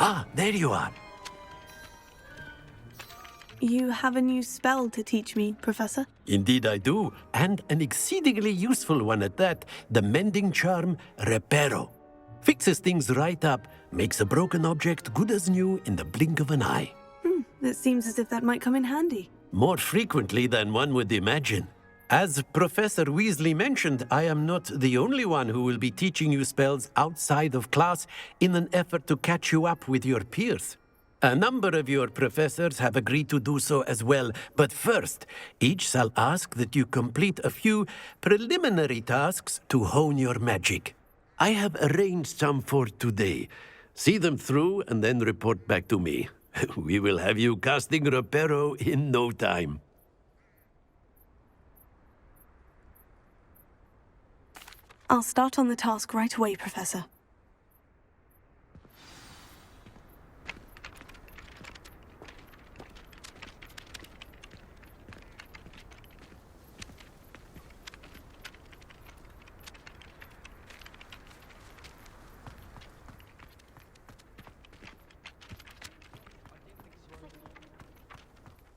Ah, there you are. You have a new spell to teach me, Professor? Indeed I do, and an exceedingly useful one at that. The mending charm, Reparo. Fixes things right up, makes a broken object good as new in the blink of an eye. It seems as if that might come in handy. More frequently than one would imagine. As Professor Weasley mentioned, I am not the only one who will be teaching you spells outside of class in an effort to catch you up with your peers. A number of your professors have agreed to do so as well, but first, each shall ask that you complete a few preliminary tasks to hone your magic. I have arranged some for today. See them through and then report back to me. We will have you casting Reparo in no time. I'll start on the task right away, Professor.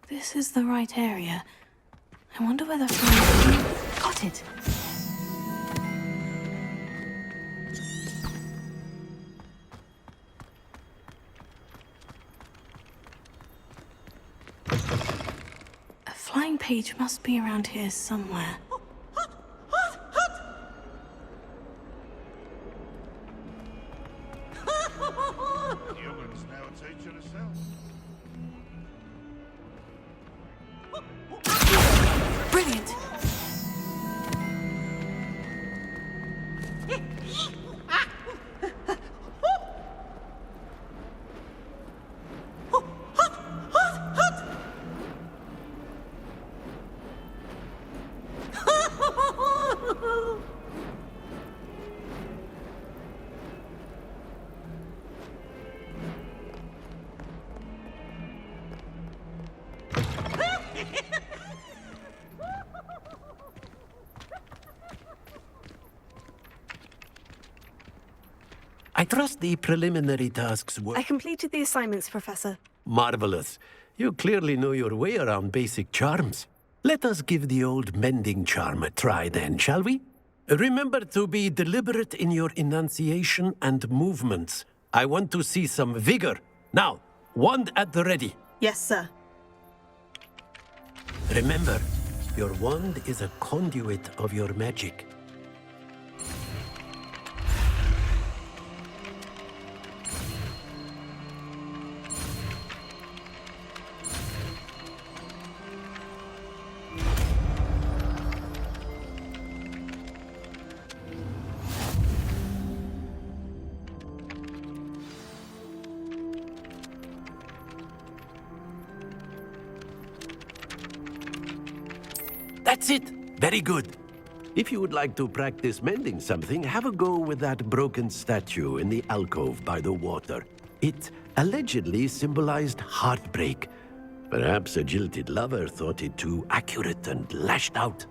This is the right area. I wonder whether... Got it! A flying page must be around here somewhere. Humans now teaching herself. Brilliant! I trust the preliminary tasks were... I completed the assignments, Professor. Marvelous. You clearly know your way around basic charms. Let us give the old mending charm a try then, shall we? Remember to be deliberate in your enunciation and movements. I want to see some vigor. Now, wand at the ready. Yes, sir. Remember, your wand is a conduit of your magic. That's it! Very good. If you would like to practice mending something, have a go with that broken statue in the alcove by the water. It allegedly symbolized heartbreak. Perhaps a jilted lover thought it too accurate and lashed out.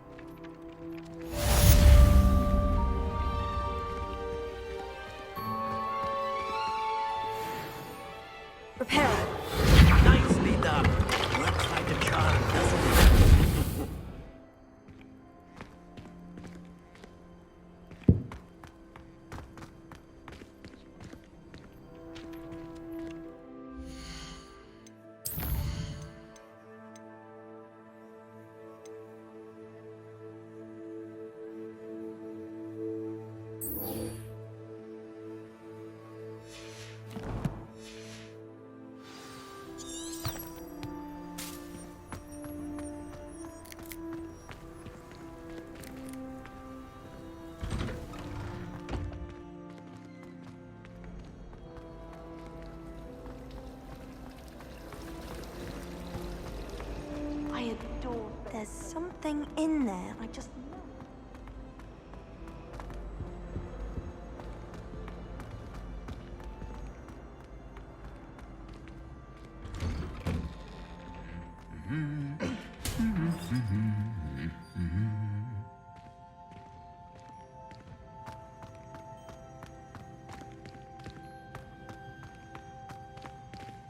Repair. Nicely done. Works like a charm, doesn't it? I adore. There's something in there. I just know.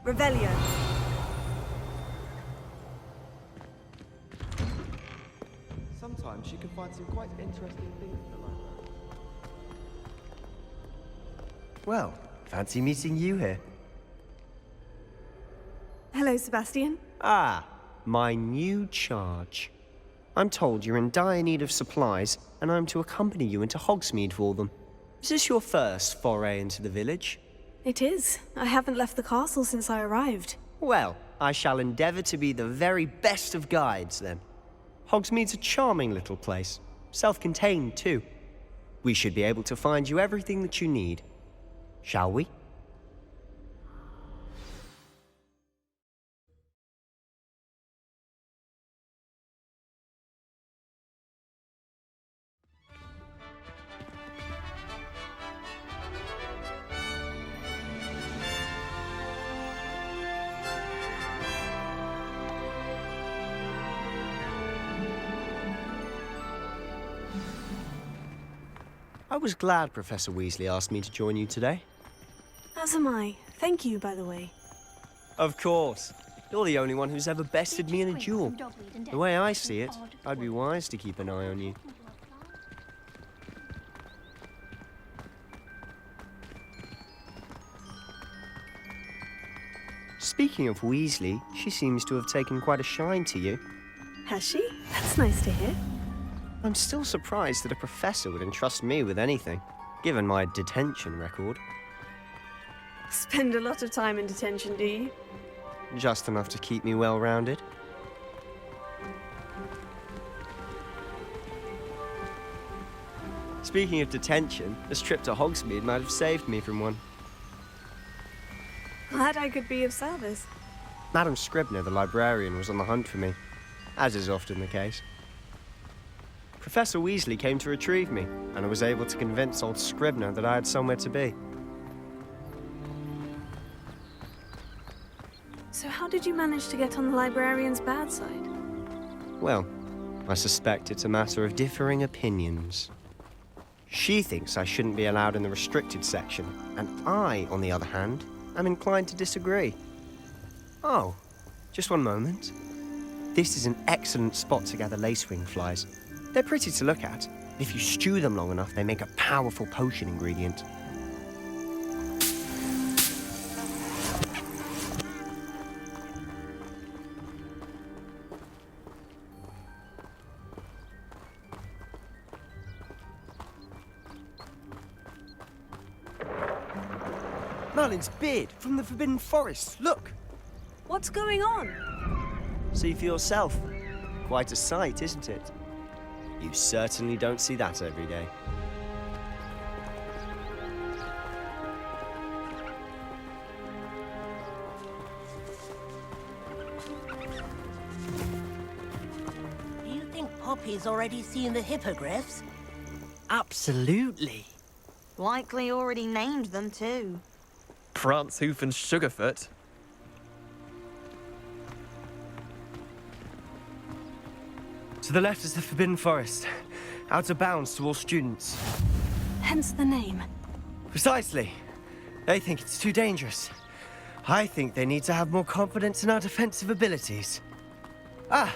Revelio. Sometimes you can find some quite interesting things in the library. Well, fancy meeting you here. Hello, Sebastian. Ah, my new charge. I'm told you're in dire need of supplies, and I'm to accompany you into Hogsmeade for them. Is this your first foray into the village? It is. I haven't left the castle since I arrived. Well, I shall endeavour to be the very best of guides, then. Hogsmeade's a charming little place. Self-contained, too. We should be able to find you everything that you need. Shall we? I was glad Professor Weasley asked me to join you today. As am I. Thank you, by the way. Of course. You're the only one who's ever bested me in a duel. The way I see it, I'd be wise to keep an eye on you. Speaking of Weasley, she seems to have taken quite a shine to you. Has she? That's nice to hear. I'm still surprised that a professor would entrust me with anything, given my detention record. Spend a lot of time in detention, do you? Just enough to keep me well-rounded. Speaking of detention, this trip to Hogsmeade might have saved me from one. Glad I could be of service. Madam Scribner, the librarian, was on the hunt for me, as is often the case. Professor Weasley came to retrieve me, and I was able to convince old Scribner that I had somewhere to be. So how did you manage to get on the librarian's bad side? Well, I suspect it's a matter of differing opinions. She thinks I shouldn't be allowed in the restricted section, and I, on the other hand, am inclined to disagree. Oh, just one moment. This is an excellent spot to gather lacewing flies. They're pretty to look at. If you stew them long enough, they make a powerful potion ingredient. Merlin's beard from the Forbidden Forest. Look! What's going on? See for yourself. Quite a sight, isn't it? You certainly don't see that every day. Do you think Poppy's already seen the hippogriffs? Absolutely. Likely already named them too. Prance, Hoof and Sugarfoot. To the left is the Forbidden Forest. Out of bounds to all students. Hence the name. Precisely. They think it's too dangerous. I think they need to have more confidence in our defensive abilities. Ah,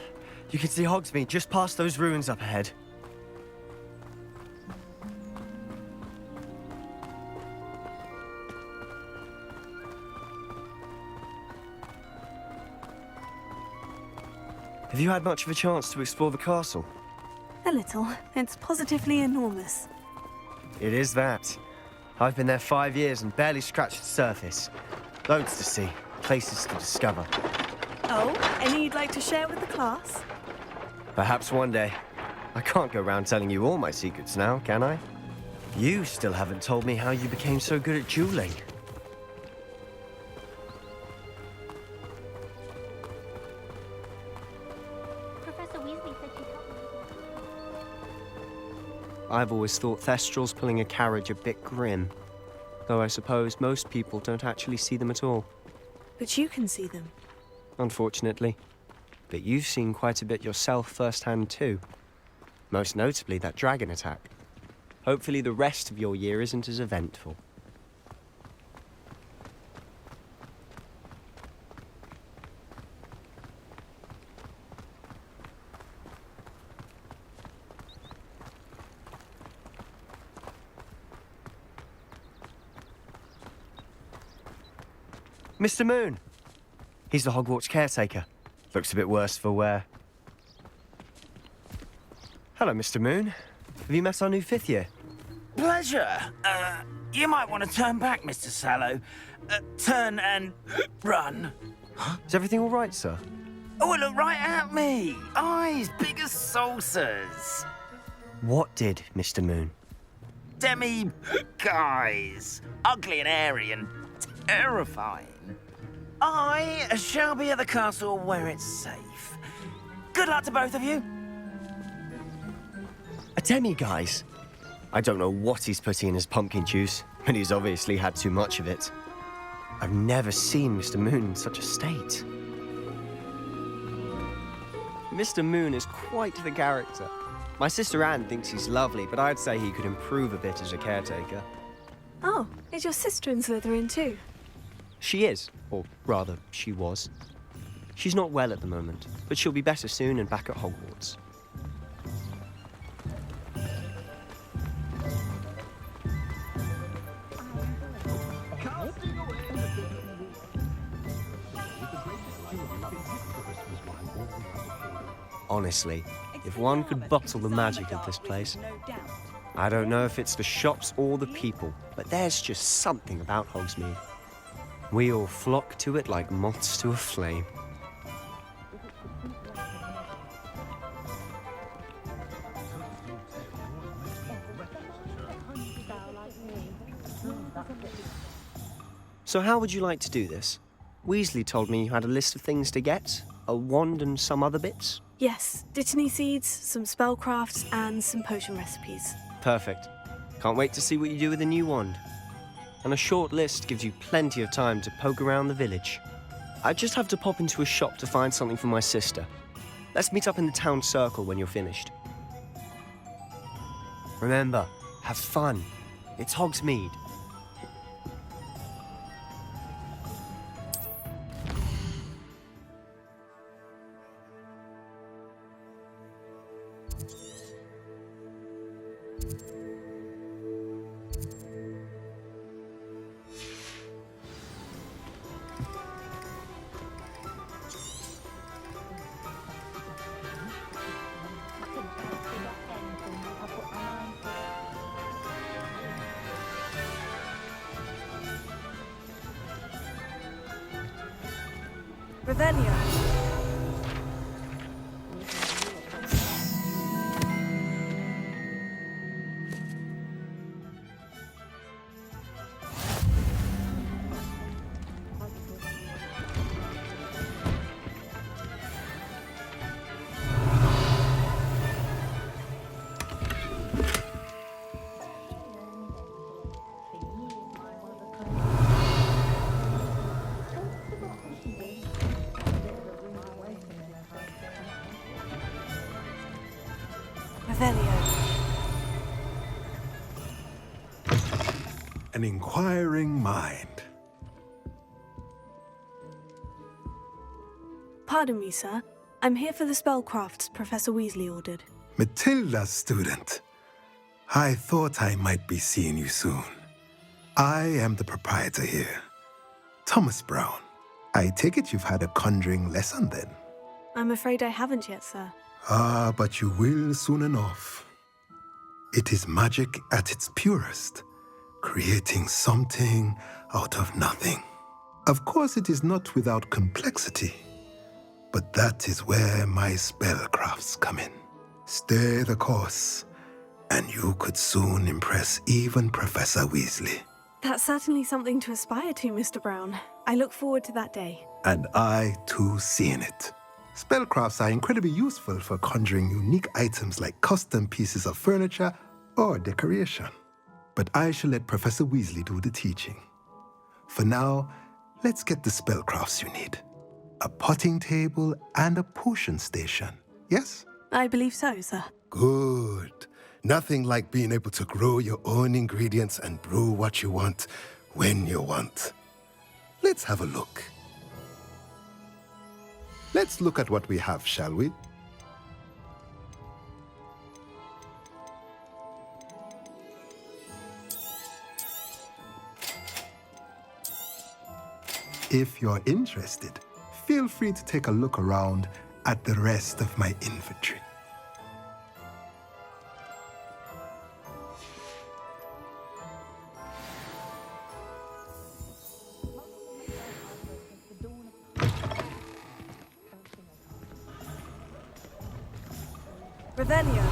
you can see Hogsmeade just past those ruins up ahead. Have you had much of a chance to explore the castle? A little. It's positively enormous. It is that. I've been there 5 years and barely scratched the surface. Loads to see, places to discover. Oh, any you'd like to share with the class? Perhaps one day. I can't go around telling you all my secrets now, can I? You still haven't told me how you became so good at dueling. Professor Weasley said she'd help me. I've always thought Thestrals pulling a carriage a bit grim. Though I suppose most people don't actually see them at all. But you can see them. Unfortunately. But you've seen quite a bit yourself firsthand too. Most notably that dragon attack. Hopefully the rest of your year isn't as eventful. Mr. Moon. He's the Hogwarts caretaker. Looks a bit worse for wear. Hello, Mr. Moon. Have you met our new fifth year? Pleasure. You might want to turn back, Mr. Sallow. Turn and run. Is everything all right, sir? Oh, look right at me. Eyes big as saucers. What did, Mr. Moon? Guys. Ugly and airy and terrifying. I shall be at the castle where it's safe. Good luck to both of you. A demi-guise? I don't know what he's putting in his pumpkin juice, but he's obviously had too much of it. I've never seen Mr. Moon in such a state. Mr. Moon is quite the character. My sister Anne thinks he's lovely, but I'd say he could improve a bit as a caretaker. Oh, is your sister in Slytherin too? She is, or rather, she was. She's not well at the moment, but she'll be better soon and back at Hogwarts. Honestly, if one could bottle the magic of this place. I don't know if it's the shops or the people, but there's just something about Hogsmeade. We all flock to it like moths to a flame. So how would you like to do this? Weasley told me you had a list of things to get, a wand and some other bits. Yes, Dittany seeds, some spellcrafts, and some potion recipes. Perfect. Can't wait to see what you do with the new wand. And a short list gives you plenty of time to poke around the village. I just have to pop into a shop to find something for my sister. Let's meet up in the town circle when you're finished. Remember, have fun. It's Hogsmeade. Revelio. An inquiring mind. Pardon me, sir. I'm here for the spellcrafts Professor Weasley ordered. Matilda's student. I thought I might be seeing you soon. I am the proprietor here, Thomas Brown. I take it you've had a conjuring lesson then? I'm afraid I haven't yet, sir. Ah, but you will soon enough. It is magic at its purest, creating something out of nothing. Of course, it is not without complexity, but that is where my spellcrafts come in. Stay the course, and you could soon impress even Professor Weasley. That's certainly something to aspire to, Mr. Brown. I look forward to that day. And I, too, seeing it. Spellcrafts are incredibly useful for conjuring unique items like custom pieces of furniture or decoration. But I shall let Professor Weasley do the teaching. For now, let's get the spellcrafts you need. A potting table and a potion station, yes? I believe so, sir. Good. Nothing like being able to grow your own ingredients and brew what you want when you want. Let's have a look. Let's look at what we have, shall we? If you're interested, feel free to take a look around at the rest of my inventory. Revelio.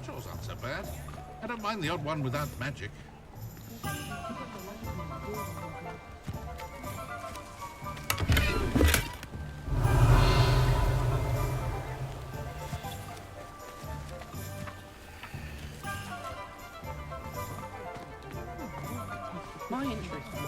Chore's not so bad. I don't mind the odd one without magic. My interest in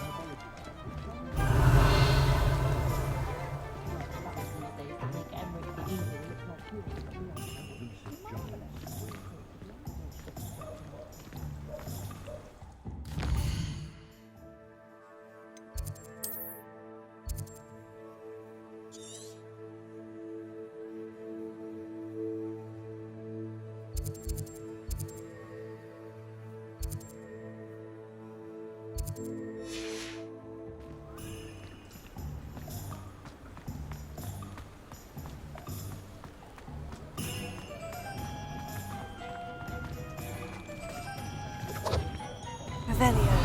Revelio.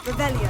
Revelio.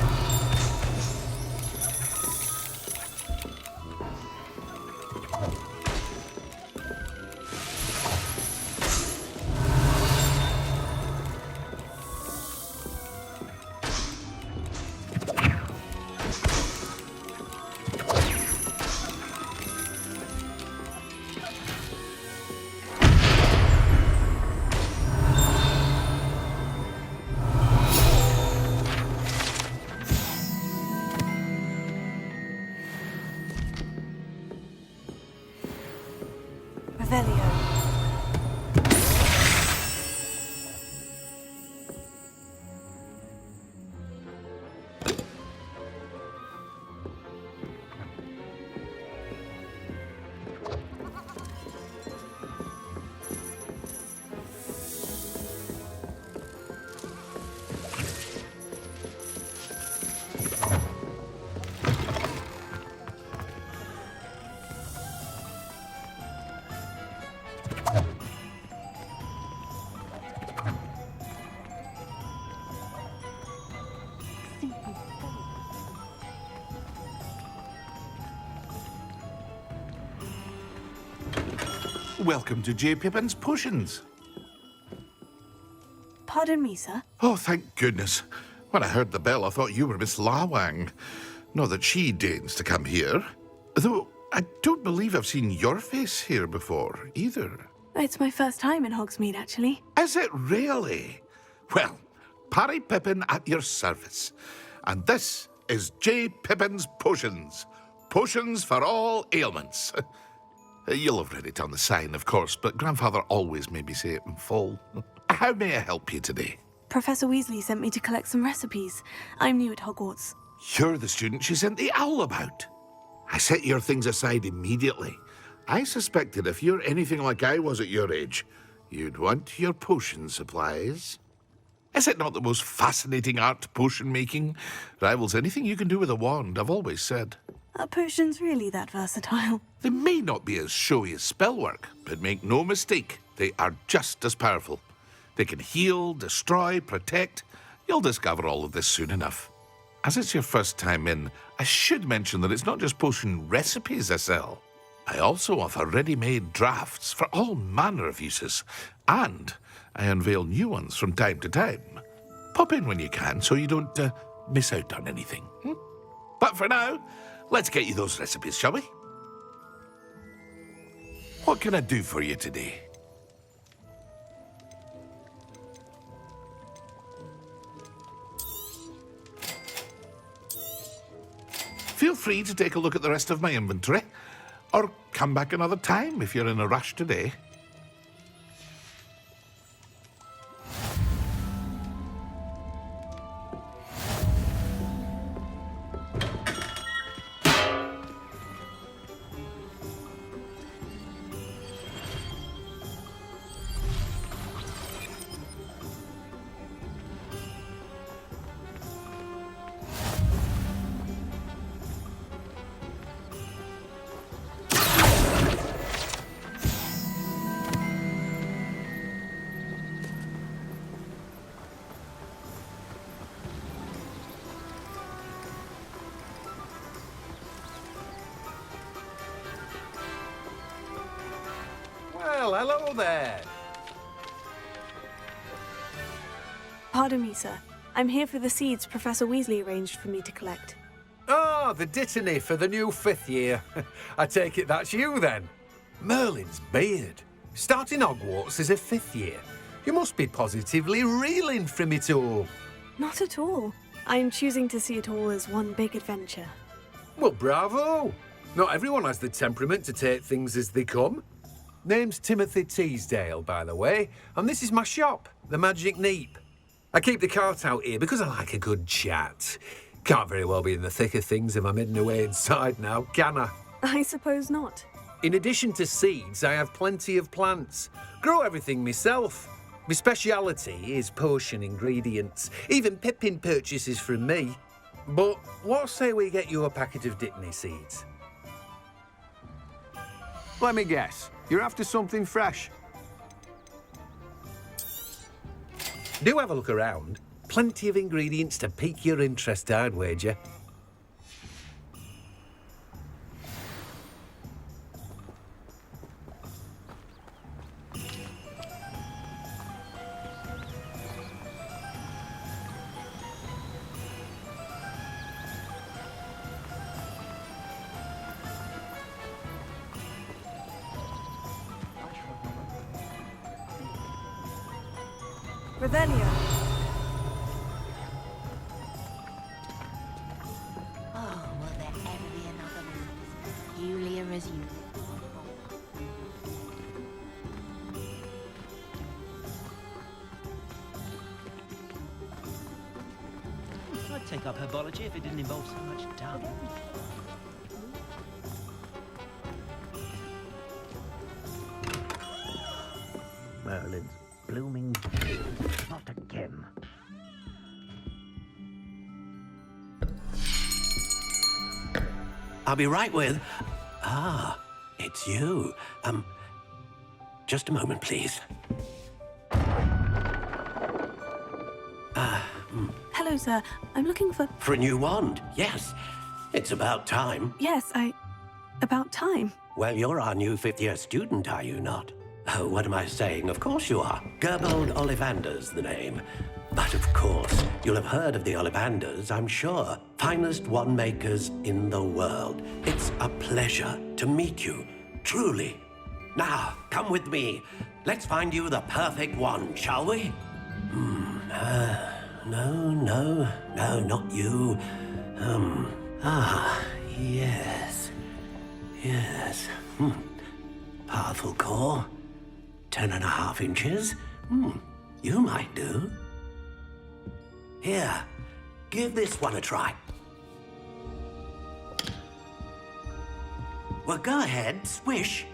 Revelio. Welcome to J. Pippin's Potions. Pardon me, sir. Oh, thank goodness. When I heard the bell, I thought you were Miss Lawang. Not that she deigns to come here. Though I don't believe I've seen your face here before, either. It's my first time in Hogsmeade, actually. Is it really? Well, Parry Pippin at your service. And this is J. Pippin's Potions. Potions for all ailments. You'll have read it on the sign, of course, but Grandfather always made me say it in full. How may I help you today? Professor Weasley sent me to collect some recipes. I'm new at Hogwarts. You're the student she sent the owl about. I set your things aside immediately. I suspected if you're anything like I was at your age, you'd want your potion supplies. Is it not the most fascinating art, potion making? Rivals anything you can do with a wand, I've always said. Are potions really that versatile? They may not be as showy as spellwork, but make no mistake, they are just as powerful. They can heal, destroy, protect. You'll discover all of this soon enough. As it's your first time in, I should mention that it's not just potion recipes I sell. I also offer ready-made drafts for all manner of uses, and I unveil new ones from time to time. Pop in when you can so you don't miss out on anything. But for now, let's get you those recipes, shall we? What can I do for you today? free to take a look at the rest of my inventory. Or come back another time if you're in a rush today. Well, hello there. Pardon me, sir. I'm here for the seeds Professor Weasley arranged for me to collect. Oh, the dittany for the new 5th year. I take it that's you, then. Merlin's beard. Starting Hogwarts as a 5th year. You must be positively reeling from it all. Not at all. I'm choosing to see it all as one big adventure. Well, bravo. Not everyone has the temperament to take things as they come. Name's Timothy Teasdale, by the way, and this is my shop, the Magic Neep. I keep the cart out here because I like a good chat. Can't very well be in the thick of things if I'm hidden away inside now, can I? I suppose not. In addition to seeds, I have plenty of plants. Grow everything myself. My speciality is potion ingredients. Even Pippin purchases from me. But what say we get you a packet of Dittany seeds? Let me guess. You're after something fresh. Do have a look around. Plenty of ingredients to pique your interest, I'd wager. Revelio. Oh, will there ever be another one as peculiar as you? I'd take up herbology if it didn't involve so much dung. Merlin's blooming not again. I'll be right with... Ah, it's you. Just a moment, please. Hello, sir. I'm looking for... For a new wand, yes. It's about time. Yes, about time. Well, you're our new 5th-year student, are you not? Oh, what am I saying? Of course you are. Gerbold Ollivander's the name. But of course, you'll have heard of the Ollivanders, I'm sure. Finest wand makers in the world. It's a pleasure to meet you, truly. Now, come with me. Let's find you the perfect wand, shall we? No, not you. Yes. Powerful core. 10.5 inches. You might do. Here, give this one a try. Well, go ahead, swish.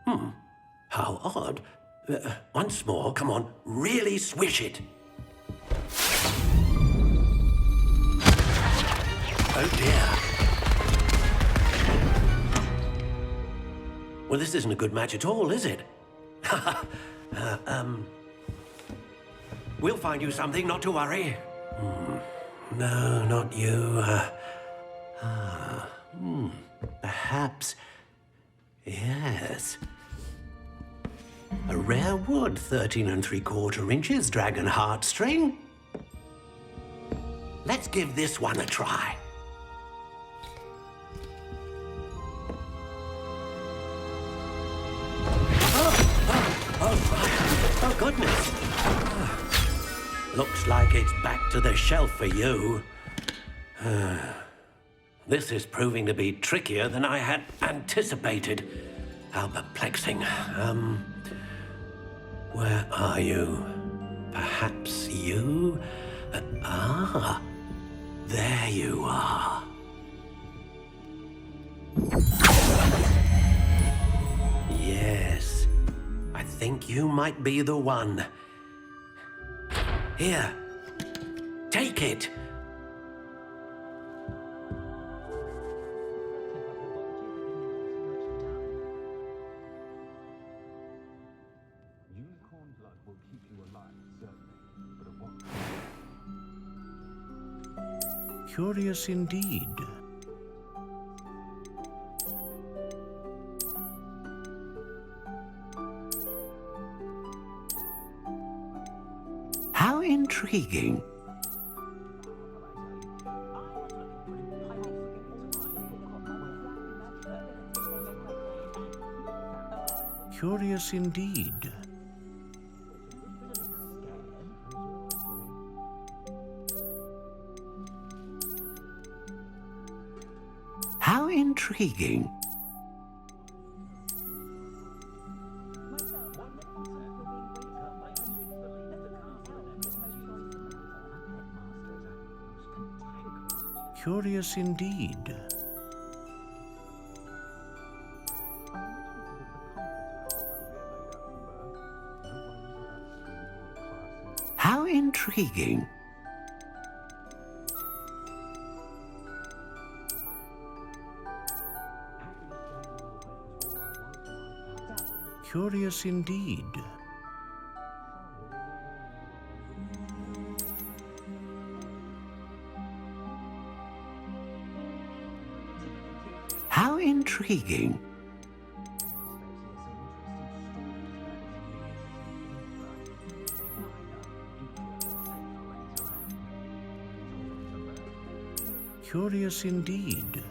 How odd. Once more, come on, really swish it. Oh dear. Well, this isn't a good match at all, is it? We'll find you something, not to worry. No, not you. Perhaps. Yes. A rare wood, 13 3/4 inches, dragon heartstring. Let's give this one a try. Oh, goodness. Looks like it's back to the shelf for you. This is proving to be trickier than I had anticipated. How perplexing. Where are you? Perhaps you? There you are. Yes, I think you might be the one. Here, take it. Curious indeed. How intriguing. Curious indeed. How intriguing. Curious indeed. How intriguing. Curious indeed. How intriguing. Curious indeed.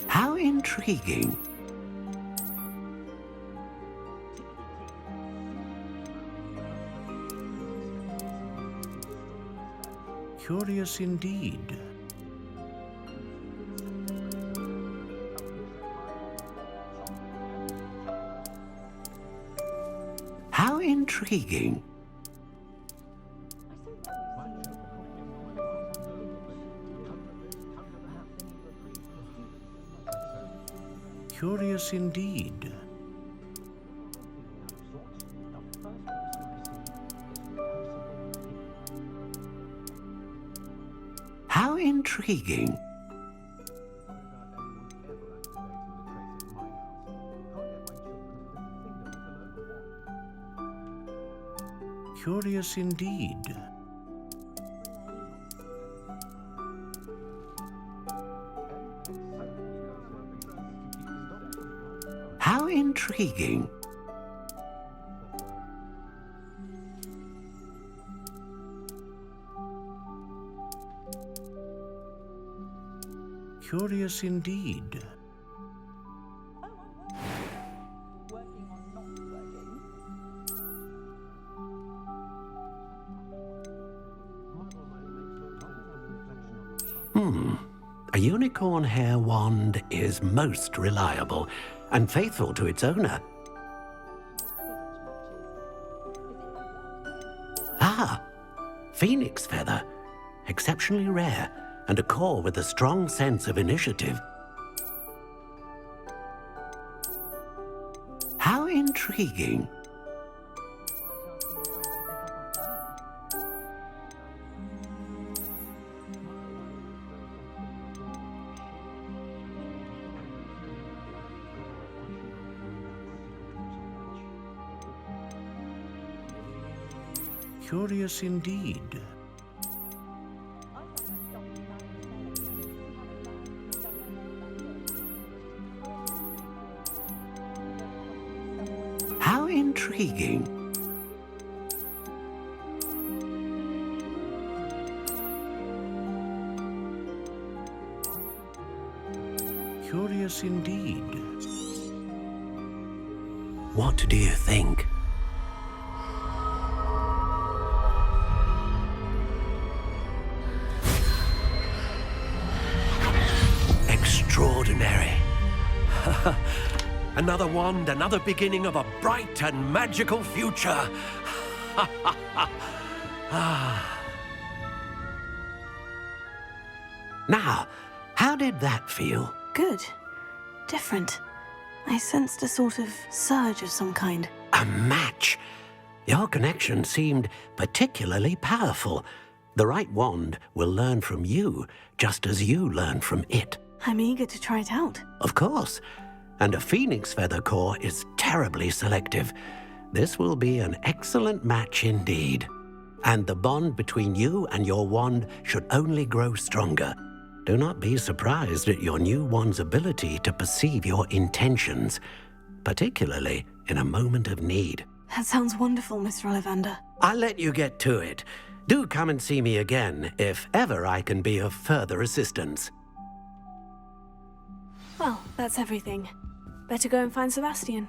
How intriguing. Curious indeed. How intriguing. Curious indeed. How intriguing. Curious indeed. How intriguing. Curious indeed. A unicorn hair wand is most reliable and faithful to its owner. Ah, phoenix feather. Exceptionally rare, and a core with a strong sense of initiative. How intriguing. Curious indeed. How intriguing. Curious indeed. What do you think? Extraordinary. Another wand, another beginning of a bright and magical future. Now, how did that feel? Good. Different. I sensed a sort of surge of some kind. A match. Your connection seemed particularly powerful. The right wand will learn from you, just as you learn from it. I'm eager to try it out. Of course. And a phoenix feather core is terribly selective. This will be an excellent match indeed. And the bond between you and your wand should only grow stronger. Do not be surprised at your new wand's ability to perceive your intentions, particularly in a moment of need. That sounds wonderful, Mr. Ollivander. I'll let you get to it. Do come and see me again if ever I can be of further assistance. Well, that's everything. Better go and find Sebastian.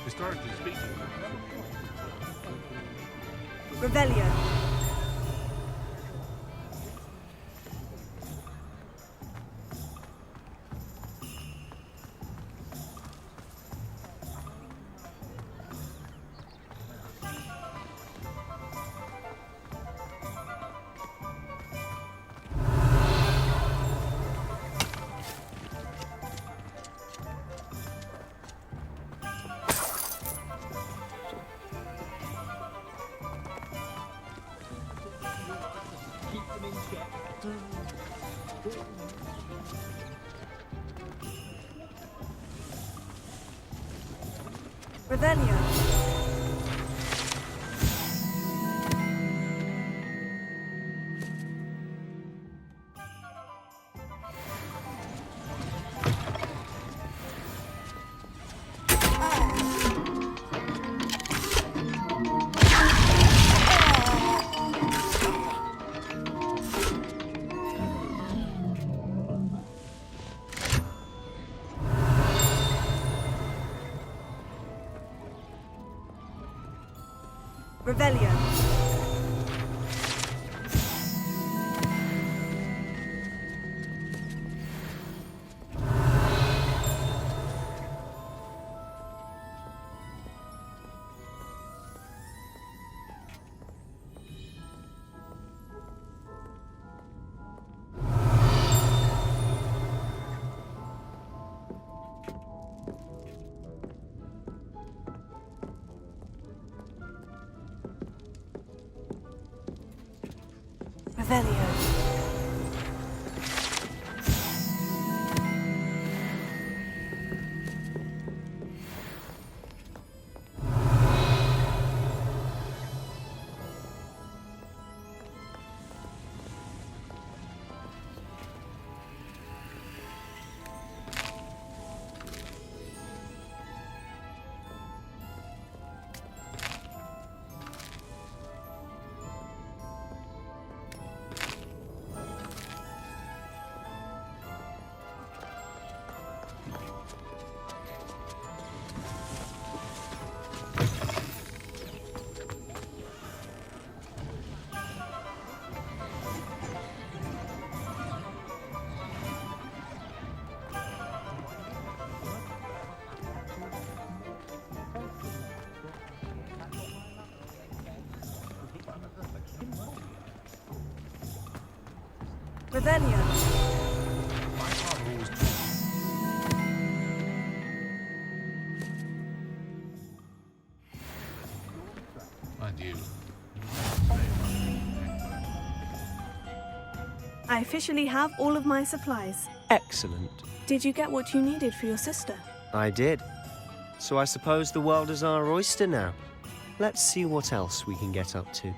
Historically speaking. Revelio. Revelio. Revelio. Revelio. Revelio. And you. I officially have all of my supplies. Excellent. Did you get what you needed for your sister? I did. So I suppose the world is our oyster now. Let's see what else we can get up to.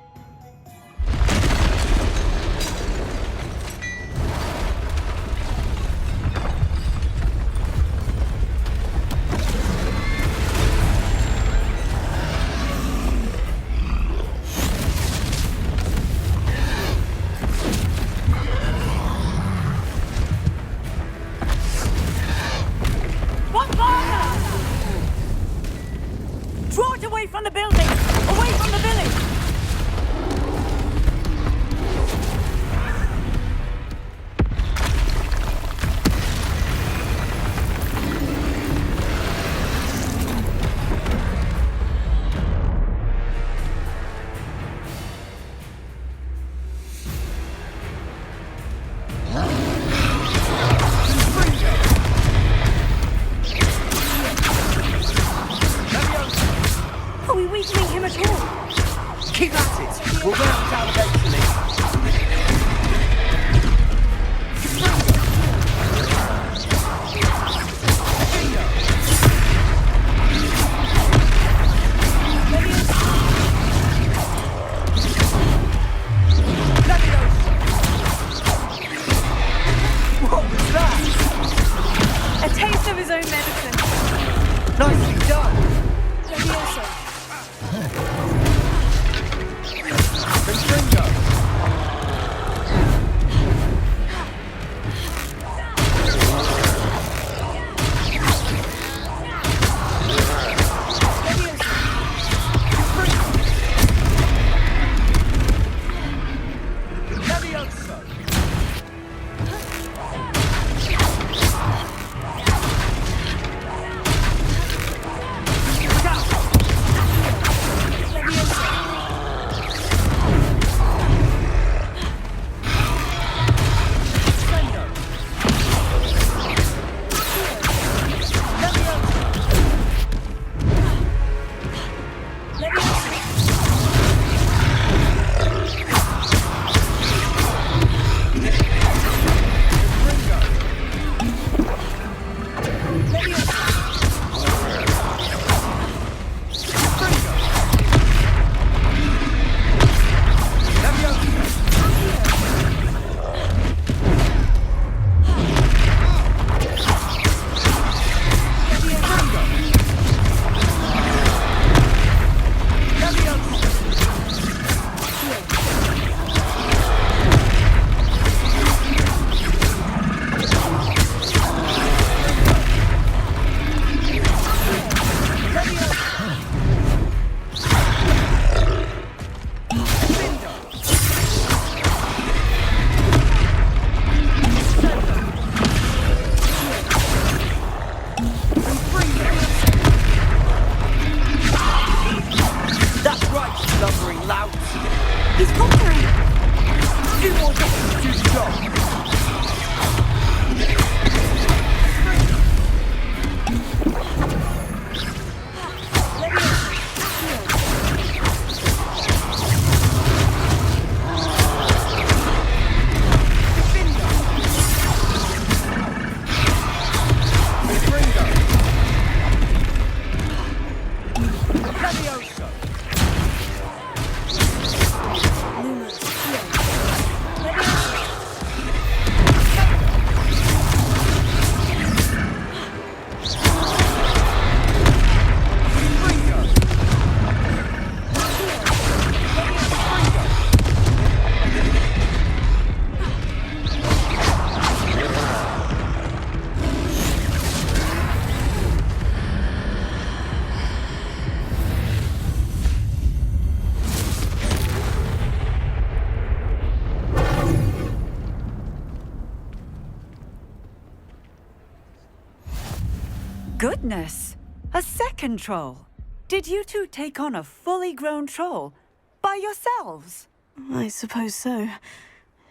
Goodness! A second troll! Did you two take on a fully grown troll? By yourselves? I suppose so.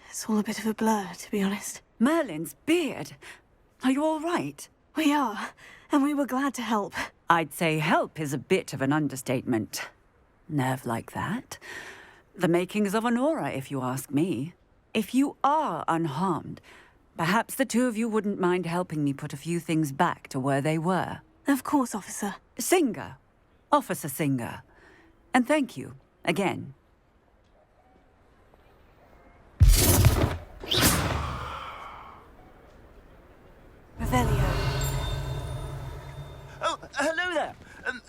It's all a bit of a blur, to be honest. Merlin's beard. Are you all right? We are, and we were glad to help. I'd say help is a bit of an understatement. Nerve like that. The makings of an aura, if you ask me. If you are unharmed, perhaps the two of you wouldn't mind helping me put a few things back to where they were. Of course, officer. Singer. Officer Singer. And thank you, again. Revelio. Oh, hello there.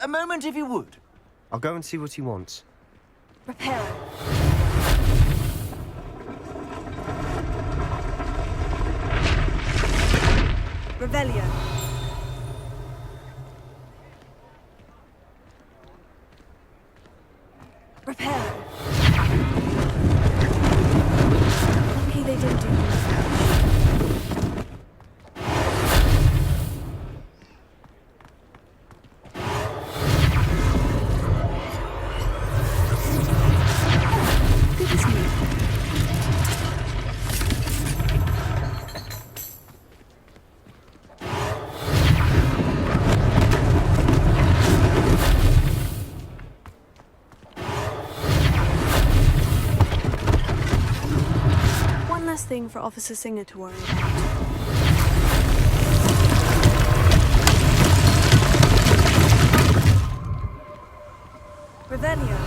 A moment, if you would. I'll go and see what he wants. Reparo. Revelio. Reparo. Lucky they didn't do anything. Goodness me. One less thing for Officer Singer to worry about. Revelio.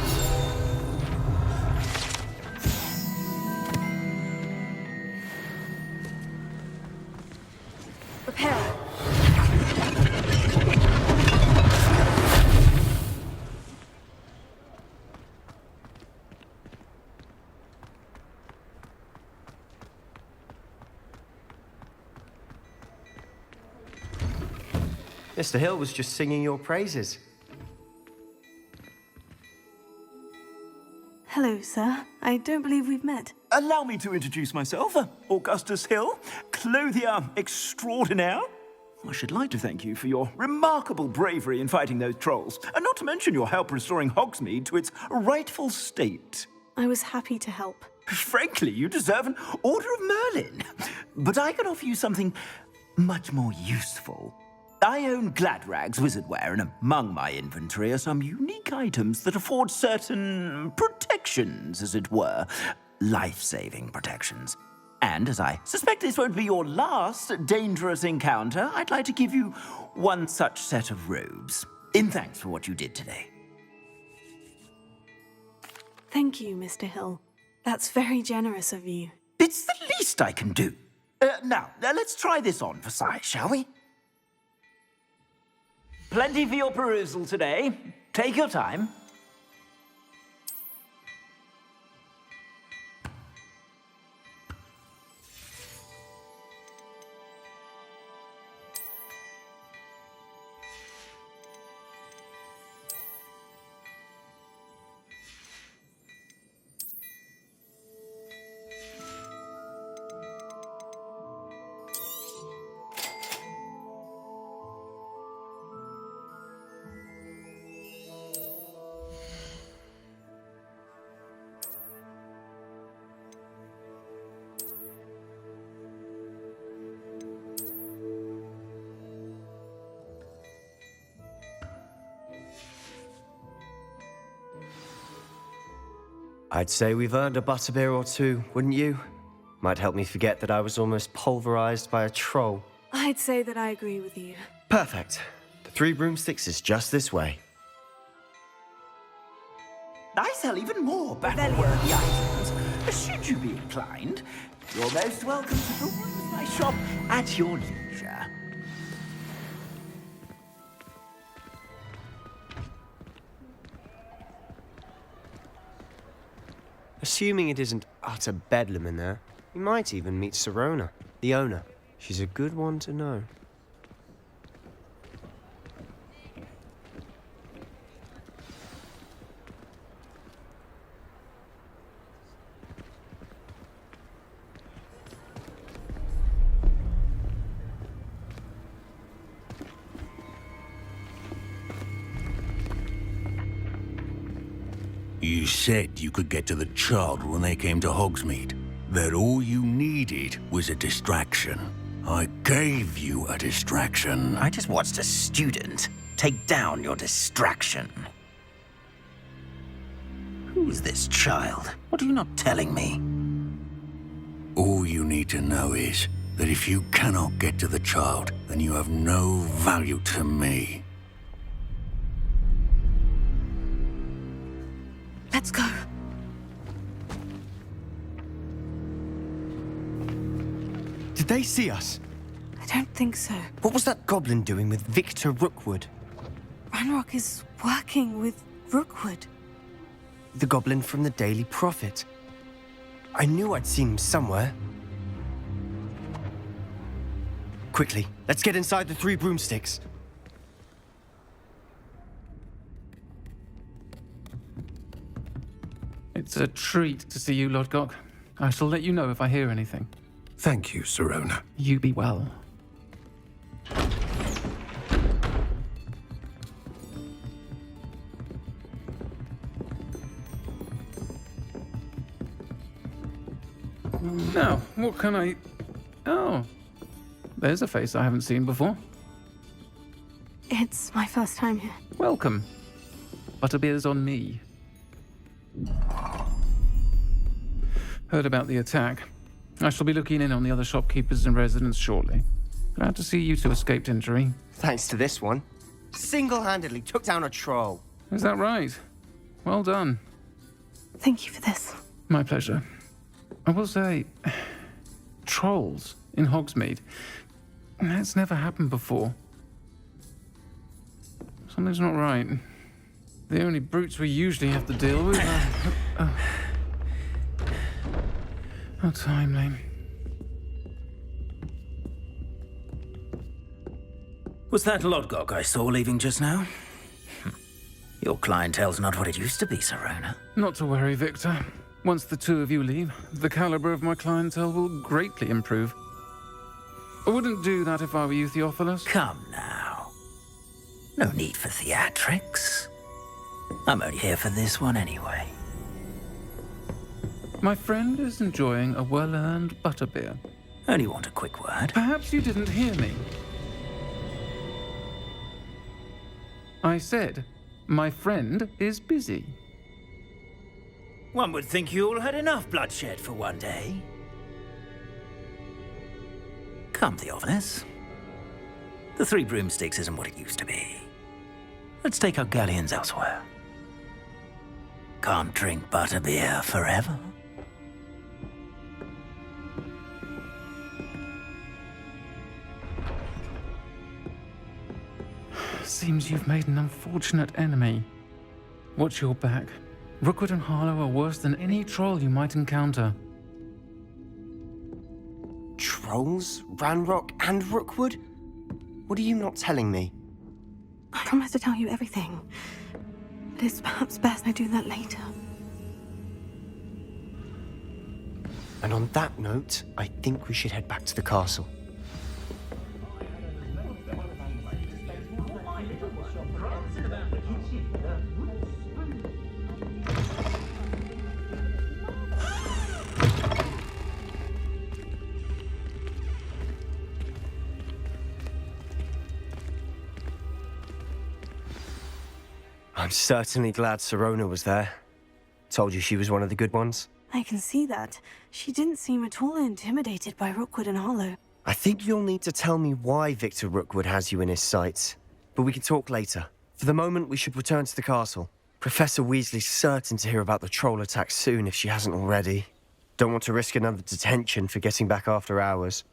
Reparo. Mr. Hill was just singing your praises. Hello, sir. I don't believe we've met. Allow me to introduce myself, Augustus Hill, clothier extraordinaire. I should like to thank you for your remarkable bravery in fighting those trolls, and not to mention your help restoring Hogsmeade to its rightful state. I was happy to help. Frankly, you deserve an Order of Merlin. But I can offer you something much more useful. I own Gladrag's wizardware, and among my inventory are some unique items that afford certain protections, as it were. Life-saving protections. And as I suspect this won't be your last dangerous encounter, I'd like to give you one such set of robes, in thanks for what you did today. Thank you, Mr. Hill. That's very generous of you. It's the least I can do. Now, let's try this on for size, shall we? Plenty for your perusal today. Take your time. I'd say we've earned a butterbeer or two, wouldn't you? Might help me forget that I was almost pulverized by a troll. I'd say that I agree with you. Perfect. The 3 broomsticks is just this way. I sell even more battle-worthy items. Should you be inclined, you're most welcome to peruse my shop at your leisure. Assuming it isn't utter bedlam in there, you might even meet Serona, the owner. She's a good one to know. You said you could get to the child when they came to Hogsmeade. That all you needed was a distraction. I gave you a distraction. I just watched a student take down your distraction. Who is this child? What are you not telling me? All you need to know is that if you cannot get to the child, then you have no value to me. Let's go. Did they see us? I don't think so. What was that goblin doing with Victor Rookwood? Ranrock is working with Rookwood. The goblin from the Daily Prophet. I knew I'd seen him somewhere. Quickly, let's get inside the 3 broomsticks. It's a treat to see you, Lodgok. I shall let you know if I hear anything. Thank you, Sirona. You be well. Now, what can I... Oh, there's a face I haven't seen before. It's my first time here. Welcome. Butterbeer's on me. Heard about the attack. I shall be looking in on the other shopkeepers and residents shortly. Glad to see you two escaped injury. Thanks to this one. Single-handedly took down a troll. Is that right? Well done. Thank you for this. My pleasure. I will say, trolls in Hogsmeade. That's never happened before. Something's not right. The only brutes we usually have to deal with are... How timely. Was that Lodgok I saw leaving just now? Your clientele's not what it used to be, Sirona. Not to worry, Victor. Once the 2 of you leave, the caliber of my clientele will greatly improve. I wouldn't do that if I were you, Theophilus. Come now. No need for theatrics. I'm only here for this one anyway. My friend is enjoying a well-earned butterbeer. Only want a quick word. Perhaps you didn't hear me. I said, my friend is busy. One would think you all had enough bloodshed for one day. Come, Theophilus. The 3 broomsticks isn't what it used to be. Let's take our galleons elsewhere. Can't drink butterbeer forever. Seems you've made an unfortunate enemy. Watch your back. Rookwood and Harlow are worse than any troll you might encounter. Trolls? Ranrock and Rookwood? What are you not telling me? I promise to tell you everything. But it's perhaps best I do that later. And on that note, I think we should head back to the castle. I'm certainly glad Sirona was there. Told you she was one of the good ones. I can see that. She didn't seem at all intimidated by Rookwood and Harlow. I think you'll need to tell me why Victor Rookwood has you in his sights. But we can talk later. For the moment, we should return to the castle. Professor Weasley's certain to hear about the troll attack soon if she hasn't already. Don't want to risk another detention for getting back after hours.